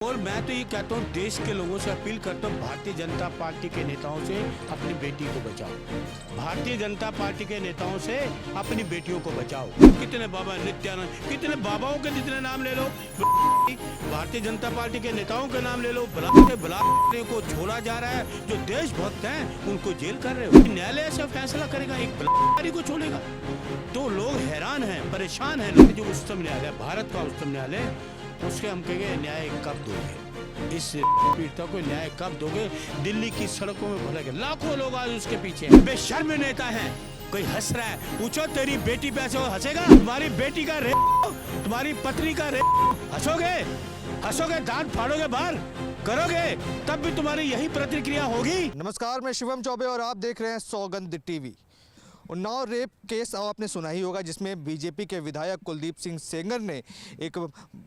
और मैं तो ये कहता हूँ, देश के लोगों से अपील करता हूँ, भारतीय जनता पार्टी के नेताओं से अपनी बेटी को बचाओ। भारतीय जनता पार्टी के नेताओं से अपनी बेटियों को बचाओ। कितने बाबा नित्यानंद, कितने बाबाओं के जितने नाम ले लो, भारतीय जनता पार्टी के नेताओं के नाम ले लो। बलात्कार को छोड़ा जा रहा है, जो देशभक्त हैं उनको जेल कर रहे हो। न्यायालय ऐसा फैसला करेगा, एक बलात्कारी को छोड़ेगा? तो लोग हैरान हैं, परेशान हैं। जो उच्चतम न्यायालय, भारत का उच्चतम न्यायालय, उसके हम कहेंगे न्याय कब दोगे? इस पीड़िता को न्याय कब दोगे? दिल्ली की सड़कों में भरे लाखों लोग आज उसके पीछे हैं। बेशर्म नेता हैं, कोई हंस रहा है, पूछो तेरी बेटी पे हंसेगा? तुम्हारी बेटी का रेप, तुम्हारी पत्नी का रेप, हंसोगे? हंसोगे, दांत फाड़ोगे बाहर करोगे, तब भी तुम्हारी यही प्रतिक्रिया होगी। नमस्कार, मैं शिवम चौबे और आप देख रहे हैं सौगंध टीवी। उन्नाव रेप केस आपने सुना ही होगा, जिसमें बीजेपी के विधायक कुलदीप सिंह सेंगर ने एक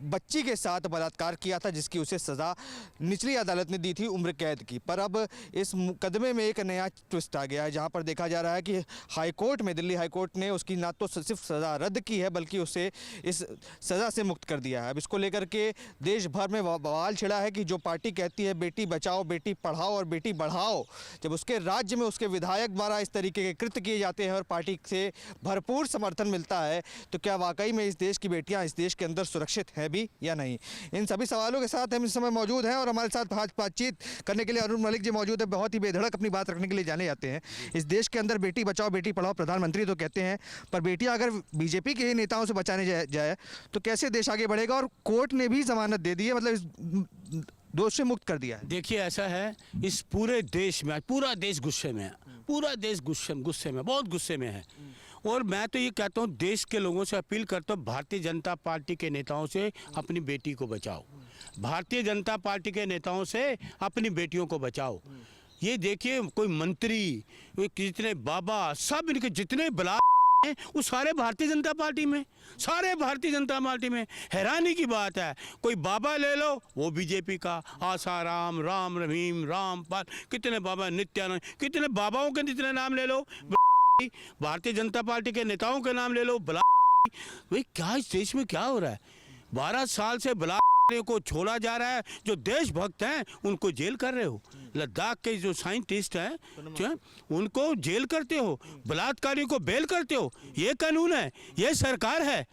बच्ची के साथ बलात्कार किया था, जिसकी उसे सज़ा निचली अदालत ने दी थी उम्र कैद की। पर अब इस मुकदमे में एक नया ट्विस्ट आ गया है, जहां पर देखा जा रहा है कि हाई कोर्ट में, दिल्ली हाई कोर्ट ने उसकी ना तो सिर्फ सज़ा रद्द की है, बल्कि उसे इस सज़ा से मुक्त कर दिया है। अब इसको लेकर के देश भर में बवाल छिड़ा है कि जो पार्टी कहती है बेटी बचाओ, बेटी पढ़ाओ और बेटी बढ़ाओ, जब उसके राज्य में उसके विधायक द्वारा इस तरीके के कृत्य किए जाते हैं और पार्टी से भरपूर समर्थन मिलता है, तो क्या वाकई में इस देश की बेटियां इस देश के अंदर सुरक्षित हैं भी या नहीं? इन सभी सवालों के साथ हम इस समय मौजूद हैं और हमारे साथ बातचीत करने के लिए अरुण मलिक जी मौजूद है। बहुत ही बेधड़क अपनी बात रखने के लिए जाने जाते हैं। इस देश के अंदर बेटी बचाओ बेटी पढ़ाओ प्रधानमंत्री तो कहते हैं, पर बेटियां अगर बीजेपी के ही नेताओं से बचाने जाए तो कैसे देश आगे बढ़ेगा? और कोर्ट ने भी जमानत दे दी है, मतलब इस दोष से मुक्त कर दिया है। देखिए, ऐसा है, इस पूरे देश में पूरा देश गुस्से में है, पूरा देश गुस्से में, बहुत गुस्से में है। और मैं तो ये कहता हूँ, देश के लोगों से अपील करता हूँ, भारतीय जनता पार्टी के नेताओं से अपनी बेटी को बचाओ। भारतीय जनता पार्टी के नेताओं से अपनी बेटियों को बचाओ। ये देखिए, कोई मंत्री, कितने बाबा, सब इनके जितने बला वो सारे भारतीय जनता पार्टी में, सारे भारतीय जनता पार्टी में। हैरानी की बात है, कोई बाबा ले लो वो बीजेपी का, आसाराम, राम रहीम, रामपाल, कितने बाबा नित्यानंद, कितने बाबाओं के जितने नाम ले लो, भारतीय जनता पार्टी के नेताओं के नाम ले लो। भाई, क्या इस देश में क्या हो रहा है? 12 साल से को छोड़ा जा रहा है, जो देशभक्त हैं उनको जेल कर रहे हो। लद्दाख के जो साइंटिस्ट हैं उनको जेल करते हो, बलात्कारी को बेल करते हो। ये कानून है, ये सरकार है।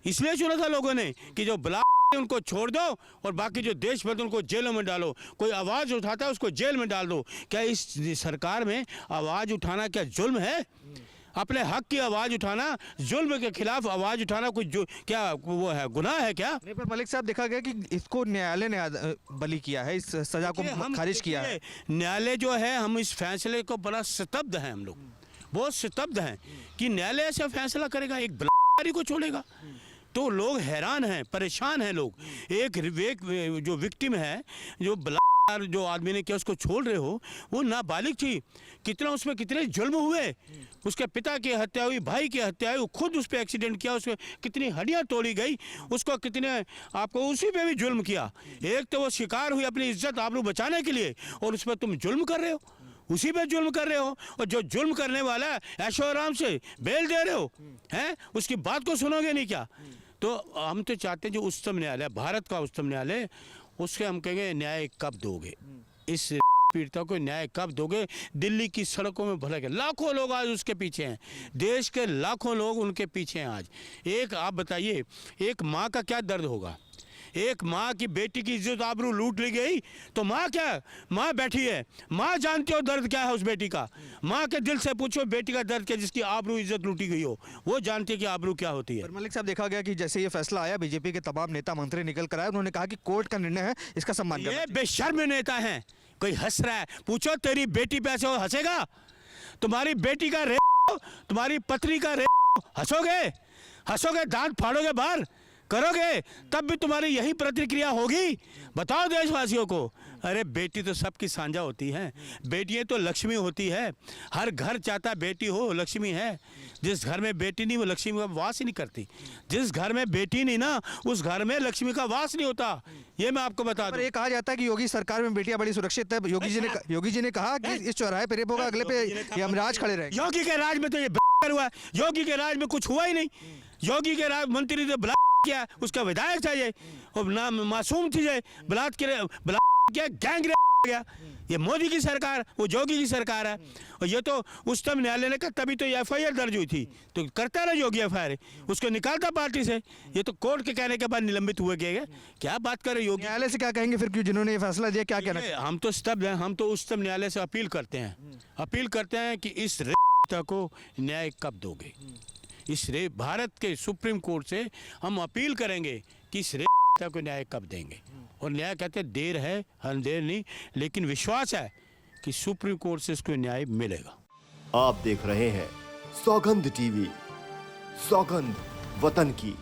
इसलिए चुना था लोगों ने कि जो बलात्कारी उनको छोड़ दो और बाकी जो देशभक्त उनको जेलों में डालो। कोई आवाज उठाता है उसको जेल में डाल दो। क्या इस सरकार में आवाज उठाना क्या जुल्म है? अपने हक की आवाज उठाना, जुल्म के खिलाफ आवाज उठाना कुछ जो क्या वो है, गुनाह है क्या? नहीं, पर मलिक साहब, देखा गया कि इसको न्यायालय ने बली किया है, इस सजा को खारिज किया है। न्यायालय जो है, हम इस फैसले को बड़ा स्तब्ध हैं, हम लोग बहुत स्तब्ध हैं कि न्यायालय ऐसा फैसला करेगा, एक बलात्कारी को छोड़ेगा? तो लोग हैरान हैं, परेशान हैं लोग। एक जो विक्टिम है, जो आदमी ने किया, उसको छोड़ रहे हो, वो नाबालिग थी। कितना उसमें कितने जुल्म हुए। उसके पिता की हत्या हुई, भाई की हत्या हुई, खुद उस पर एक्सीडेंट किया, उसको कितनी हड्डियां तोड़ी गई, उसको कितने, आपको उसी पे भी जुल्म किया। एक तो वो शिकार हुई अपनी इज्जत आबरू बचाने के लिए, और उस पर तुम जुल्म कर रहे हो, उसी पे जुल्म कर रहे हो। और जो जुल्म करने वाला है, ऐशो आराम से बेल दे रहे हो, हैं? उसकी बात को सुनोगे नहीं क्या? तो हम तो चाहते हैं, जो उच्चतम न्यायालय, भारत का उच्चतम न्यायालय, उसके हम कहेंगे न्याय कब दोगे? इस पीड़िता को न्याय कब दोगे? दिल्ली की सड़कों में भरे लाखों लोग आज उसके पीछे हैं, देश के लाखों लोग उनके पीछे हैं आज। एक आप बताइए, एक माँ का क्या दर्द होगा? एक माँ की बेटी की इज्जत आबरू लूट ली गई, तो माँ क्या, माँ बैठी है, माँ जानती हो दर्द क्या है उस बेटी का। माँ के दिल से पूछो बेटी का दर्द क्या, जिसकी आबरू इज्जत लूटी गई हो, वो जानती है कि आबरू क्या होती है। मलिक साहब, देखा गया कि जैसे ये फैसला आया, बीजेपी के तमाम नेता मंत्री निकल कर आए, उन्होंने कहा कि कोर्ट का निर्णय है, इसका सम्मान करना। ये बेशर्म नेता हैं, कोई हंस रहा है, पूछो तेरी बेटी पे ऐसे हंसेगा? तुम्हारी बेटी का रेप, तुम्हारी पत्नी का रेप, हंसोगे? हंसोगे, दांत फाड़ोगे बाहर करोगे, तब भी तुम्हारी यही प्रतिक्रिया होगी? बताओ देशवासियों को। अरे बेटी तो सबकी साझा होती है, बेटियां तो लक्ष्मी होती है। हर घर चाहता बेटी हो, लक्ष्मी है। जिस घर में बेटी नहीं, वो लक्ष्मी का वास ही नहीं करती। जिस घर में बेटी नहीं ना, उस घर में लक्ष्मी का वास नहीं होता। ये मैं आपको बता दूं। ये कहा जाता है कि योगी सरकार में बेटियां बड़ी सुरक्षित है। योगी जी ने कहा कि इस चौराहे पे रेप होगा, अगले पे यमराज खड़े रहेंगे। योगी के राज में तो ये हुआ, योगी के राज में कुछ हुआ ही नहीं। योगी के राज मंत्री तो किया, उसका विधायक था ये, और ना मासूम चीजें बलात्कार क्या गैंग रेप गया। ये मोदी की सरकार, वो जोगी की सरकार है। और ये तो उच्चतम न्यायालय ने कहा, तभी तो एफआईआर दर्ज हुई थी, तो करता ना जोगी एफआईआर, उसको निकालता पार्टी से। ये तो कोर्ट के कहने के बाद निलंबित हुए गए। क्या बात कर रहे योगी। न्यायालय से क्या कहेंगे फिर, क्यों जिन्होंने ये फैसला दिया, क्या कहना चाहिए? हम तो स्तब्ध हैं। हम तो उच्चतम न्यायालय से अपील करते हैं कि इस को न्याय कब दोगे। इस भारत के सुप्रीम कोर्ट से हम अपील करेंगे कि इस को न्याय कब देंगे। और न्याय कहते हैं देर है, अंधेर नहीं, लेकिन विश्वास है कि सुप्रीम कोर्ट से इसको न्याय मिलेगा। आप देख रहे हैं सौगंध टीवी, सौगंध वतन की।